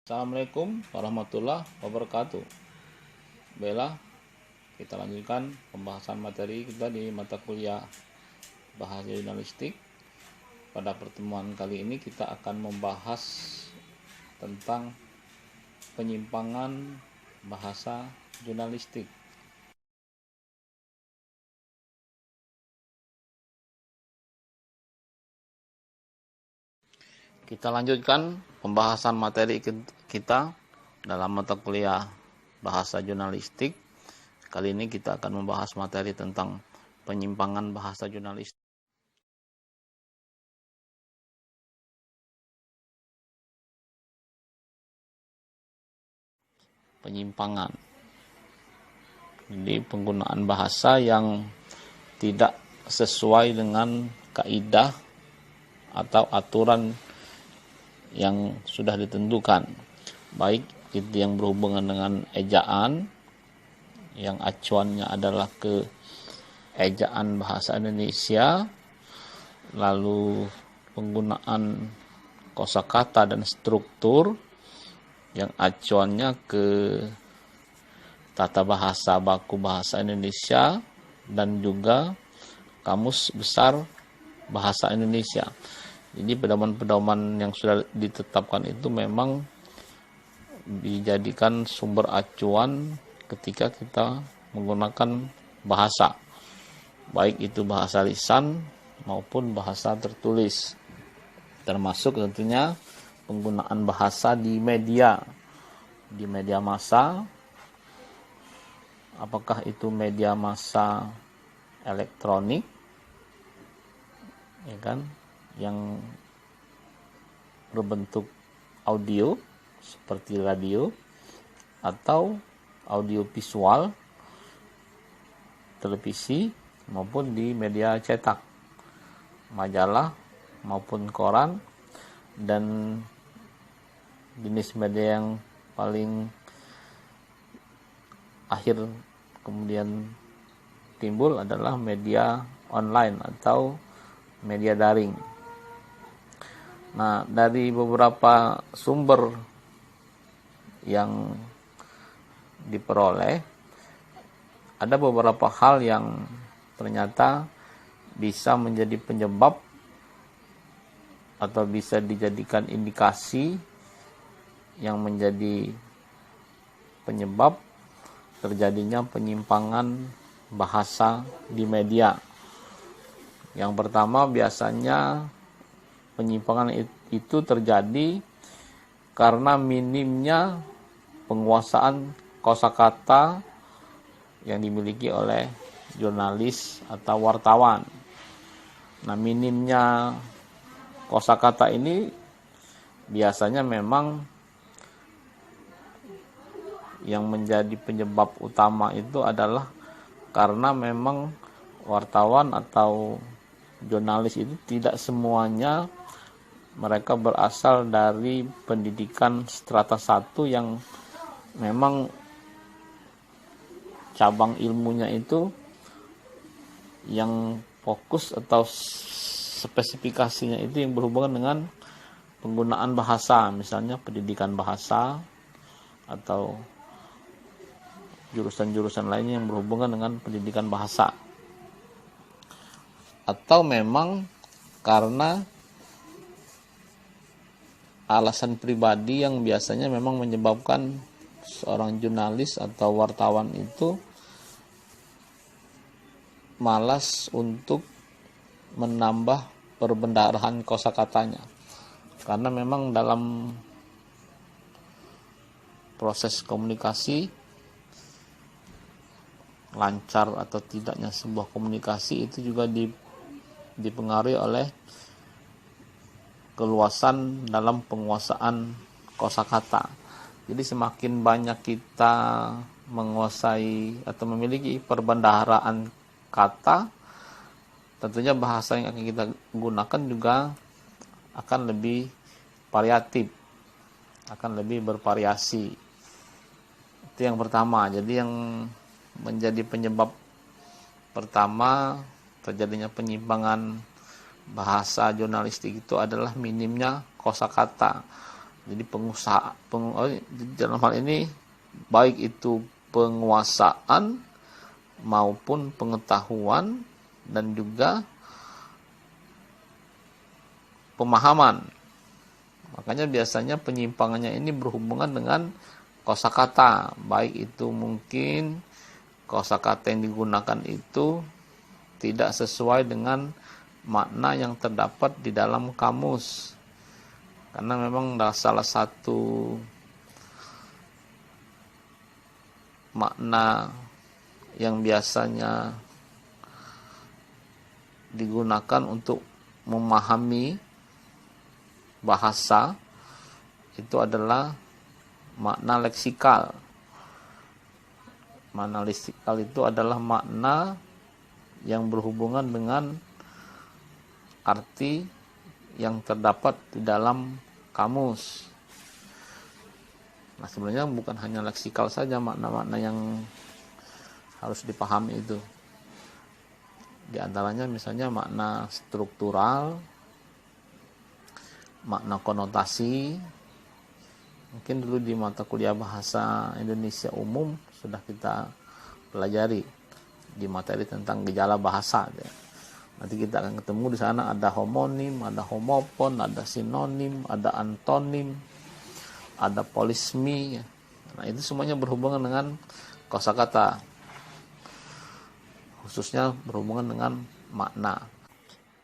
Assalamualaikum warahmatullahi wabarakatuh. Baiklah, kita lanjutkan pembahasan materi kita di mata kuliah Bahasa Jurnalistik. Pada pertemuan kali ini kita akan membahas tentang penyimpangan bahasa jurnalistik. Kita lanjutkan pembahasan materi kita dalam mata kuliah Bahasa Jurnalistik. Kali ini kita akan membahas materi tentang penyimpangan bahasa jurnalistik. Penyimpangan. Jadi penggunaan bahasa yang tidak sesuai dengan kaidah atau aturan yang sudah ditentukan, baik itu yang berhubungan dengan ejaan, yang acuannya adalah ke ejaan bahasa Indonesia, lalu penggunaan kosakata dan struktur yang acuannya ke tata bahasa baku bahasa Indonesia dan juga kamus besar bahasa Indonesia. Jadi pedoman-pedoman yang sudah ditetapkan itu memang dijadikan sumber acuan ketika kita menggunakan bahasa, baik itu bahasa lisan maupun bahasa tertulis, termasuk tentunya penggunaan bahasa di media massa, apakah itu media massa elektronik, ya kan, yang berbentuk audio seperti radio atau audio visual, televisi maupun di media cetak, majalah maupun koran, dan jenis media yang paling akhir kemudian timbul adalah media online atau media daring. Nah, dari beberapa sumber yang diperoleh, ada beberapa hal yang ternyata bisa menjadi penyebab atau bisa dijadikan indikasi yang menjadi penyebab terjadinya penyimpangan bahasa di media. Yang pertama, biasanya penyimpangan itu terjadi karena minimnya penguasaan kosakata yang dimiliki oleh jurnalis atau wartawan. Nah, minimnya kosakata ini biasanya memang yang menjadi penyebab utama itu adalah karena memang wartawan atau jurnalis itu tidak semuanya mereka berasal dari pendidikan strata 1 yang memang cabang ilmunya itu yang fokus atau spesifikasinya itu yang berhubungan dengan penggunaan bahasa, misalnya pendidikan bahasa atau jurusan-jurusan lainnya yang berhubungan dengan pendidikan bahasa. Atau memang karena alasan pribadi yang biasanya memang menyebabkan seorang jurnalis atau wartawan itu malas untuk menambah perbendaharaan kosakatanya, karena memang dalam proses komunikasi, lancar atau tidaknya sebuah komunikasi itu juga dipengaruhi oleh keluasan dalam penguasaan kosakata. Jadi semakin banyak kita menguasai atau memiliki perbendaharaan kata, tentunya bahasa yang akan kita gunakan juga akan lebih variatif, akan lebih bervariasi. Itu yang pertama. Jadi yang menjadi penyebab pertama terjadinya penyimpangan bahasa jurnalistik itu adalah minimnya kosakata. Jadi dalam hal ini baik itu penguasaan maupun pengetahuan dan juga pemahaman. Makanya biasanya penyimpangannya ini berhubungan dengan kosakata, baik itu mungkin kosakata yang digunakan itu tidak sesuai dengan makna yang terdapat di dalam kamus. Karena memang salah satu makna yang biasanya digunakan untuk memahami bahasa itu adalah makna leksikal. Makna leksikal itu adalah makna yang berhubungan dengan arti yang terdapat di dalam kamus. Nah, sebenarnya bukan hanya leksikal saja makna-makna yang harus dipahami itu. Di antaranya misalnya makna struktural, makna konotasi. Mungkin dulu di mata kuliah bahasa Indonesia umum sudah kita pelajari di materi tentang gejala bahasa. Nanti kita akan ketemu di sana ada homonim, ada homopon, ada sinonim, ada antonim, ada polismi. Nah, itu semuanya berhubungan dengan kosakata, khususnya berhubungan dengan makna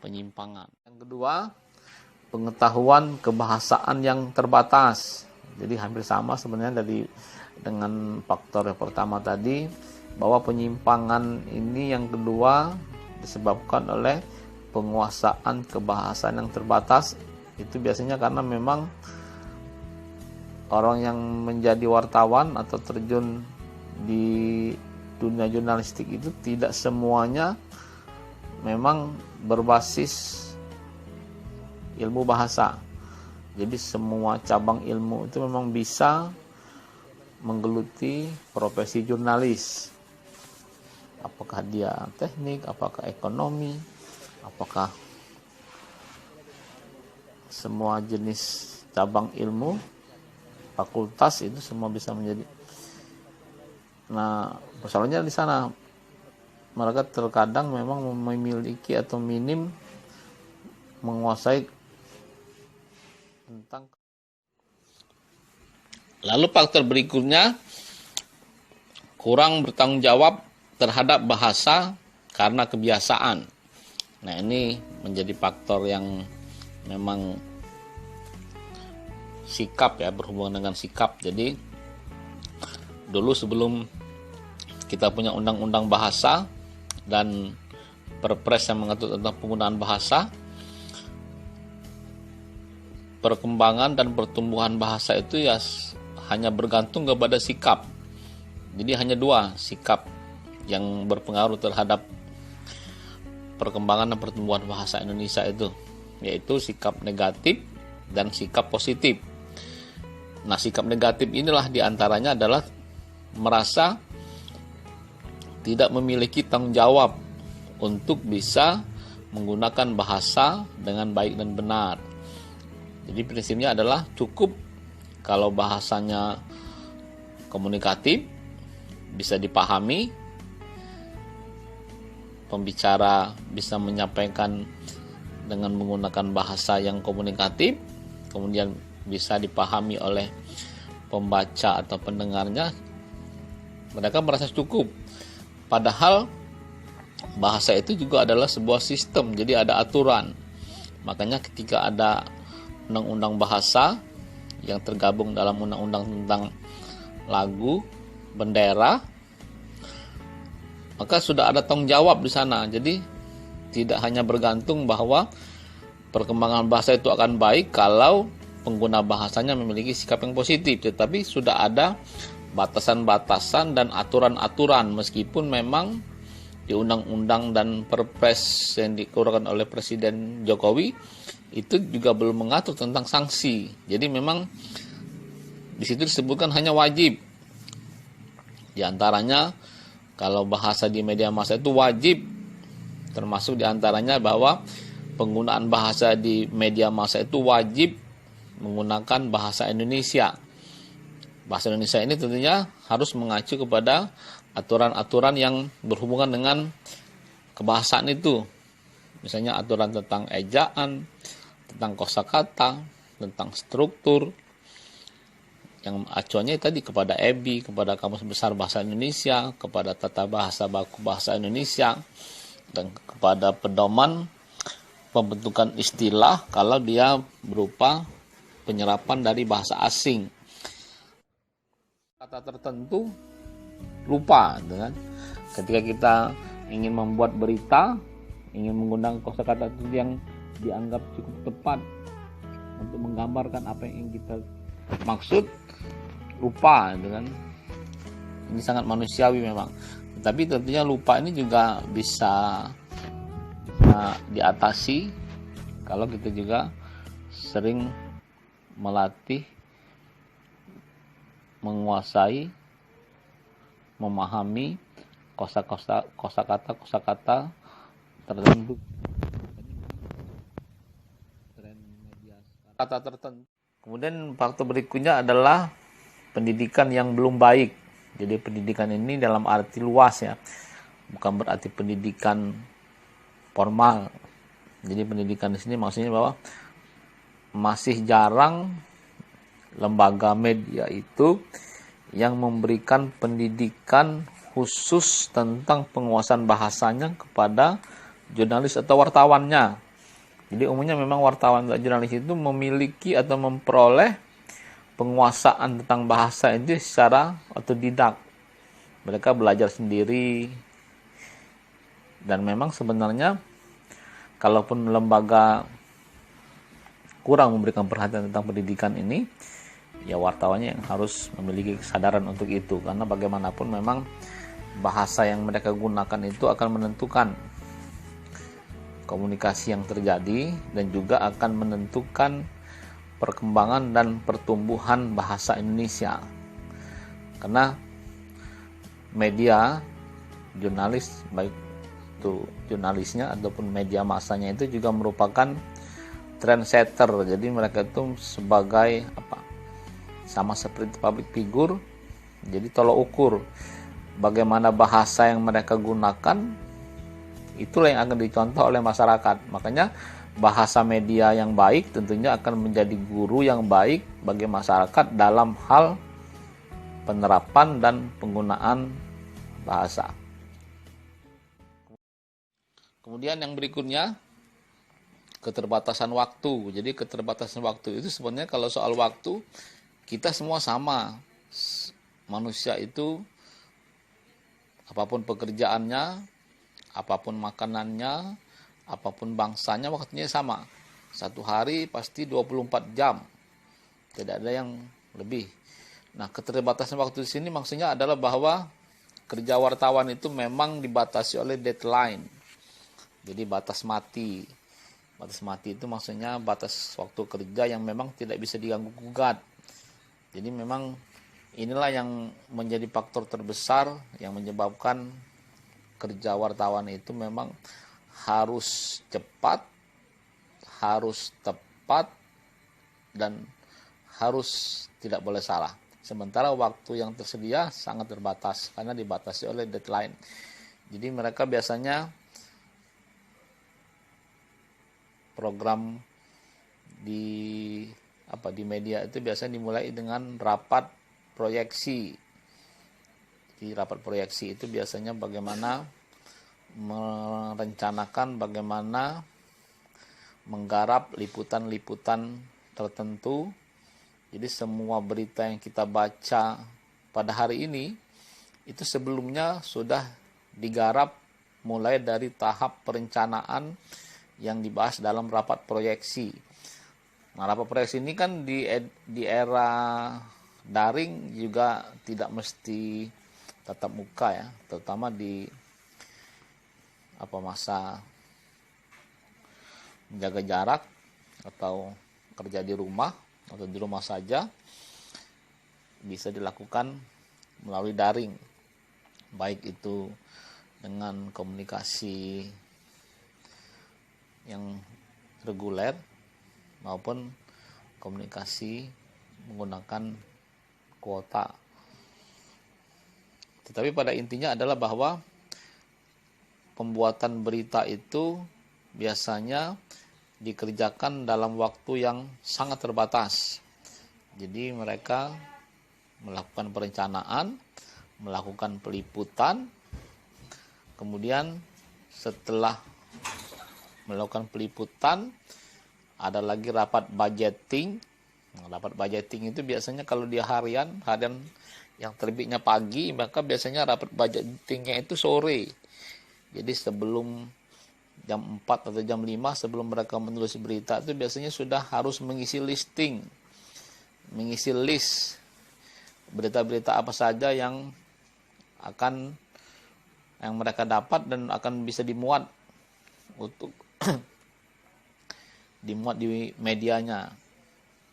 penyimpangan. Yang kedua, pengetahuan kebahasaan yang terbatas. Jadi hampir sama sebenarnya dengan faktor yang pertama tadi, bahwa penyimpangan ini yang kedua disebabkan oleh penguasaan kebahasaan yang terbatas. Itu biasanya karena memang orang yang menjadi wartawan atau terjun di dunia jurnalistik itu tidak semuanya memang berbasis ilmu bahasa. Jadi semua cabang ilmu itu memang bisa menggeluti profesi jurnalis. Apakah dia teknik, apakah ekonomi, apakah semua jenis cabang ilmu, fakultas itu semua bisa menjadi. Nah, persoalannya di sana mereka terkadang memang memiliki atau minim menguasai tentang. Lalu faktor berikutnya, kurang bertanggung jawab terhadap bahasa karena kebiasaan. Nah, ini menjadi faktor yang memang sikap ya, berhubungan dengan sikap. Jadi dulu sebelum kita punya undang-undang bahasa dan perpres yang mengatur tentang penggunaan bahasa, perkembangan dan pertumbuhan bahasa itu ya hanya bergantung kepada sikap. Jadi hanya dua sikap yang berpengaruh terhadap perkembangan dan pertumbuhan bahasa Indonesia itu, yaitu sikap negatif dan sikap positif. Nah, sikap negatif inilah diantaranya adalah merasa tidak memiliki tanggung jawab untuk bisa menggunakan bahasa dengan baik dan benar. Jadi prinsipnya adalah cukup kalau bahasanya komunikatif, bisa dipahami, pembicara bisa menyampaikan dengan menggunakan bahasa yang komunikatif, kemudian bisa dipahami oleh pembaca atau pendengarnya, mereka merasa cukup. Padahal bahasa itu juga adalah sebuah sistem, jadi ada aturan. Makanya ketika ada undang-undang bahasa yang tergabung dalam undang-undang tentang lagu, bendera, maka sudah ada tanggung jawab di sana. Jadi tidak hanya bergantung bahwa perkembangan bahasa itu akan baik kalau pengguna bahasanya memiliki sikap yang positif, tetapi sudah ada batasan-batasan dan aturan-aturan, meskipun memang di undang-undang dan perpres yang dikeluarkan oleh Presiden Jokowi itu juga belum mengatur tentang sanksi. Jadi memang di situ disebutkan hanya wajib. Di antaranya kalau bahasa di media massa itu wajib, termasuk di antaranya bahwa penggunaan bahasa di media massa itu wajib menggunakan bahasa Indonesia. Bahasa Indonesia ini tentunya harus mengacu kepada aturan-aturan yang berhubungan dengan kebahasaan itu. Misalnya aturan tentang ejaan, tentang kosakata, tentang struktur, yang acuannya tadi kepada EBI, kepada Kamus Besar Bahasa Indonesia, kepada Tata Bahasa Baku Bahasa Indonesia, dan kepada pedoman pembentukan istilah kalau dia berupa penyerapan dari bahasa asing. Kata tertentu lupa, kan? Ketika kita ingin membuat berita, ingin menggunakan kosakata yang dianggap cukup tepat untuk menggambarkan apa yang kita maksud, lupa, kan? Ini sangat manusiawi memang. Tapi tentunya lupa ini juga bisa diatasi kalau kita juga sering melatih, menguasai, memahami kosakata tertentu. Kata tertentu. Kemudian faktor berikutnya adalah pendidikan yang belum baik. Jadi pendidikan ini dalam arti luas ya, bukan berarti pendidikan formal. Jadi pendidikan di sini maksudnya bahwa masih jarang lembaga media itu yang memberikan pendidikan khusus tentang penguasaan bahasanya kepada jurnalis atau wartawannya. Jadi umumnya memang wartawan dan jurnalis itu memiliki atau memperoleh penguasaan tentang bahasa itu secara otodidak. Mereka belajar sendiri, dan memang sebenarnya kalaupun lembaga kurang memberikan perhatian tentang pendidikan ini, ya wartawannya yang harus memiliki kesadaran untuk itu, karena bagaimanapun memang bahasa yang mereka gunakan itu akan menentukan komunikasi yang terjadi dan juga akan menentukan perkembangan dan pertumbuhan bahasa Indonesia. Karena media, jurnalis, baik itu jurnalisnya ataupun media massanya itu juga merupakan trendsetter. Jadi mereka itu sebagai sama seperti public figure, jadi tolok ukur bagaimana bahasa yang mereka gunakan, itulah yang akan dicontoh oleh masyarakat. Makanya bahasa media yang baik tentunya akan menjadi guru yang baik bagi masyarakat dalam hal penerapan dan penggunaan bahasa. Kemudian yang berikutnya, keterbatasan waktu. Jadi keterbatasan waktu itu sebenarnya kalau soal waktu kita semua sama. Manusia itu apapun pekerjaannya, apapun makanannya, apapun bangsanya, waktunya sama. Satu hari pasti 24 jam. Tidak ada yang lebih. Nah, keterbatasan waktu di sini maksudnya adalah bahwa kerja wartawan itu memang dibatasi oleh deadline. Jadi batas mati. Batas mati itu maksudnya batas waktu kerja yang memang tidak bisa diganggu gugat. Jadi memang inilah yang menjadi faktor terbesar yang menyebabkan kerja wartawan itu memang harus cepat, harus tepat, dan harus tidak boleh salah. Sementara waktu yang tersedia sangat terbatas karena dibatasi oleh deadline. Jadi mereka biasanya program di media itu biasanya dimulai dengan rapat proyeksi. Di rapat proyeksi itu biasanya bagaimana merencanakan, bagaimana menggarap liputan-liputan tertentu. Jadi semua berita yang kita baca pada hari ini itu sebelumnya sudah digarap mulai dari tahap perencanaan yang dibahas dalam rapat proyeksi. Nah, rapat proyeksi ini kan di era daring juga tidak mesti tatap muka ya, terutama di masa menjaga jarak atau kerja di rumah atau di rumah saja bisa dilakukan melalui daring, baik itu dengan komunikasi yang reguler maupun komunikasi menggunakan kuota. Tetapi pada intinya adalah bahwa pembuatan berita itu biasanya dikerjakan dalam waktu yang sangat terbatas. Jadi mereka melakukan perencanaan, melakukan peliputan, kemudian setelah melakukan peliputan ada lagi rapat budgeting. Rapat budgeting itu biasanya kalau dia harian yang terbitnya pagi, maka biasanya rapat budgetingnya itu sore. Jadi sebelum jam 4 atau jam 5 sebelum mereka menulis berita itu biasanya sudah harus mengisi list berita-berita apa saja yang mereka dapat dan akan bisa dimuat untuk dimuat di medianya.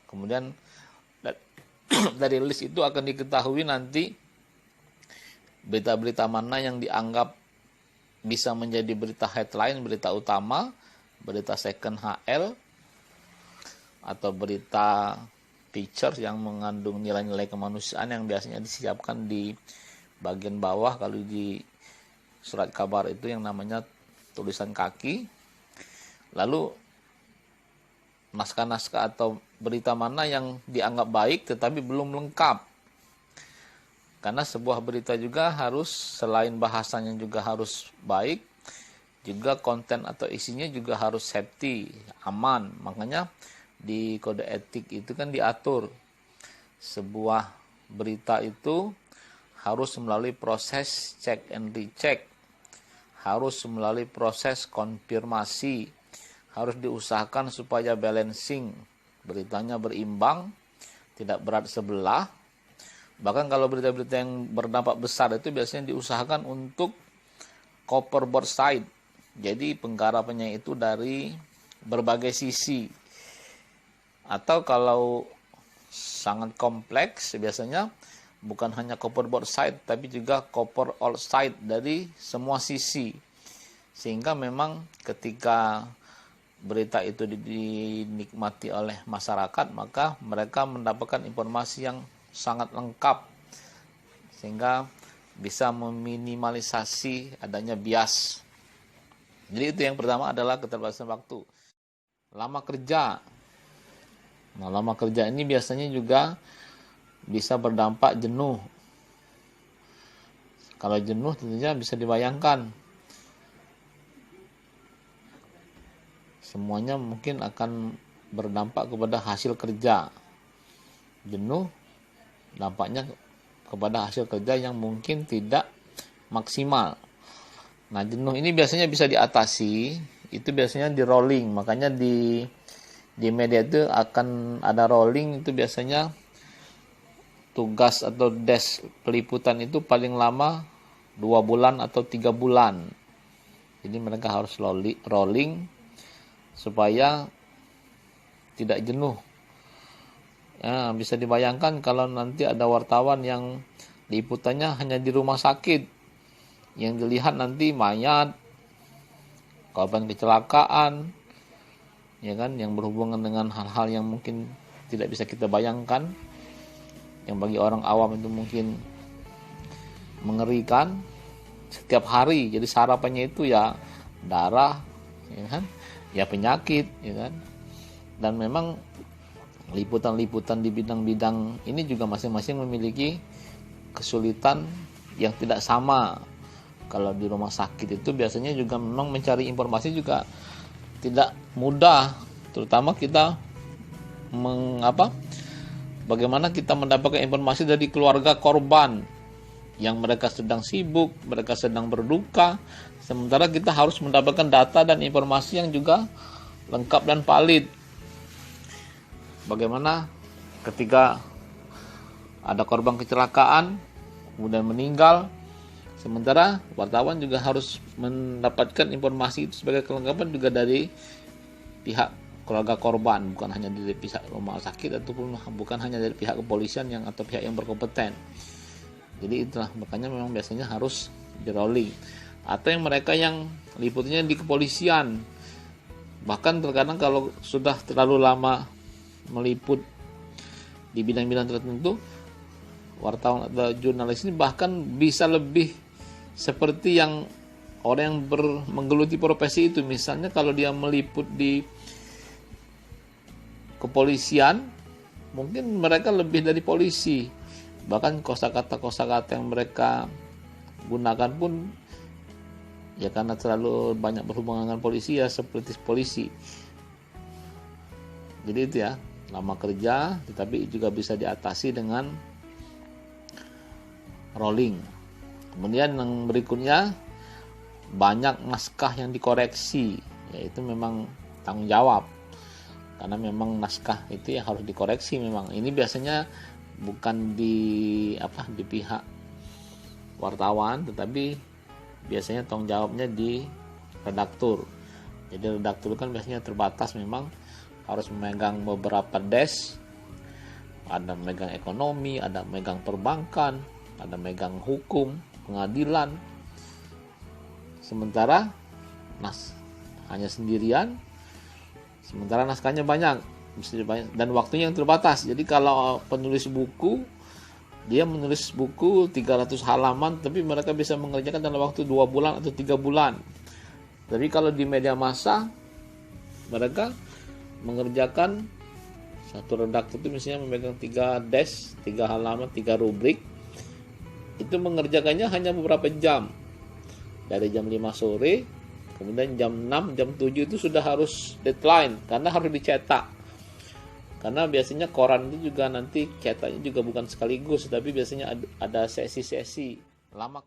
Kemudian dari list itu akan diketahui nanti berita-berita mana yang dianggap bisa menjadi berita headline, berita utama, berita second HL, atau berita feature yang mengandung nilai-nilai kemanusiaan yang biasanya disiapkan di bagian bawah. Kalau di surat kabar itu yang namanya tulisan kaki. Lalu naskah-naskah atau berita mana yang dianggap baik tetapi belum lengkap. Karena sebuah berita juga harus selain bahasanya juga harus baik, juga konten atau isinya juga harus safety, aman. Makanya di kode etik itu kan diatur sebuah berita itu harus melalui proses check and recheck, harus melalui proses konfirmasi, harus diusahakan supaya balancing, beritanya berimbang, tidak berat sebelah. Bahkan kalau berita-berita yang berdampak besar itu biasanya diusahakan untuk cover both side. Jadi penggarapannya itu dari berbagai sisi. Atau kalau sangat kompleks biasanya bukan hanya cover both side tapi juga cover all side dari semua sisi. Sehingga memang ketika berita itu dinikmati oleh masyarakat, maka mereka mendapatkan informasi yang sangat lengkap sehingga bisa meminimalisasi adanya bias. Jadi itu yang pertama adalah keterbatasan waktu. Lama kerja. Nah, lama kerja ini biasanya juga bisa berdampak jenuh. Kalau jenuh tentunya bisa dibayangkan. Semuanya mungkin akan berdampak kepada hasil kerja. Jenuh dampaknya kepada hasil kerja yang mungkin tidak maksimal. Nah, jenuh ini biasanya bisa diatasi, itu biasanya di rolling. Makanya di media itu akan ada rolling, itu biasanya tugas atau desk peliputan itu paling lama 2 bulan atau 3 bulan. Jadi mereka harus rolling supaya tidak jenuh. Ya, bisa dibayangkan kalau nanti ada wartawan yang liputannya hanya di rumah sakit, yang dilihat nanti mayat, korban kecelakaan, ya kan, yang berhubungan dengan hal-hal yang mungkin tidak bisa kita bayangkan, yang bagi orang awam itu mungkin mengerikan setiap hari. Jadi sarapannya itu ya darah, ya kan, ya penyakit, ya kan, dan memang liputan-liputan di bidang-bidang ini juga masing-masing memiliki kesulitan yang tidak sama. Kalau di rumah sakit itu biasanya juga memang mencari informasi juga tidak mudah, terutama kita bagaimana kita mendapatkan informasi dari keluarga korban yang mereka sedang sibuk, mereka sedang berduka, sementara kita harus mendapatkan data dan informasi yang juga lengkap dan valid. Bagaimana ketika ada korban kecelakaan kemudian meninggal, sementara wartawan juga harus mendapatkan informasi itu sebagai kelengkapan juga dari pihak keluarga korban, bukan hanya dari pihak rumah sakit ataupun bukan hanya dari pihak kepolisian atau pihak yang berkompeten. Jadi itulah makanya memang biasanya harus di rolling. Atau yang mereka yang liputnya di kepolisian, bahkan terkadang kalau sudah terlalu lama meliput di bidang-bidang tertentu, wartawan atau jurnalis ini bahkan bisa lebih seperti yang orang yang menggeluti profesi itu. Misalnya kalau dia meliput di kepolisian, mungkin mereka lebih dari polisi. Bahkan kosakata yang mereka gunakan pun ya karena terlalu banyak berhubungan dengan polisi, ya seperti polisi. Jadi itu ya, lama kerja tetapi juga bisa diatasi dengan rolling. Kemudian yang berikutnya, banyak naskah yang dikoreksi, yaitu memang tanggung jawab, karena memang naskah itu yang harus dikoreksi. Memang ini biasanya bukan di pihak wartawan, tetapi biasanya tanggung jawabnya di redaktur. Jadi redaktur kan biasanya terbatas, memang harus memegang beberapa desk, ada memegang ekonomi, ada memegang perbankan, ada memegang hukum, pengadilan. Sementara hanya sendirian, sementara naskahnya banyak dan waktunya yang terbatas. Jadi kalau penulis buku, dia menulis buku 300 halaman, tapi mereka bisa mengerjakan dalam waktu 2 bulan atau 3 bulan. Tapi kalau di media massa, mereka mengerjakan, satu redaktur itu misalnya memegang 3 desk, 3 halaman, 3 rubrik, itu mengerjakannya hanya beberapa jam, dari jam 5 sore, kemudian jam 6, jam 7 itu sudah harus deadline, karena harus dicetak. Karena biasanya koran itu juga nanti cetaknya juga bukan sekaligus, tapi biasanya ada sesi-sesi. Lama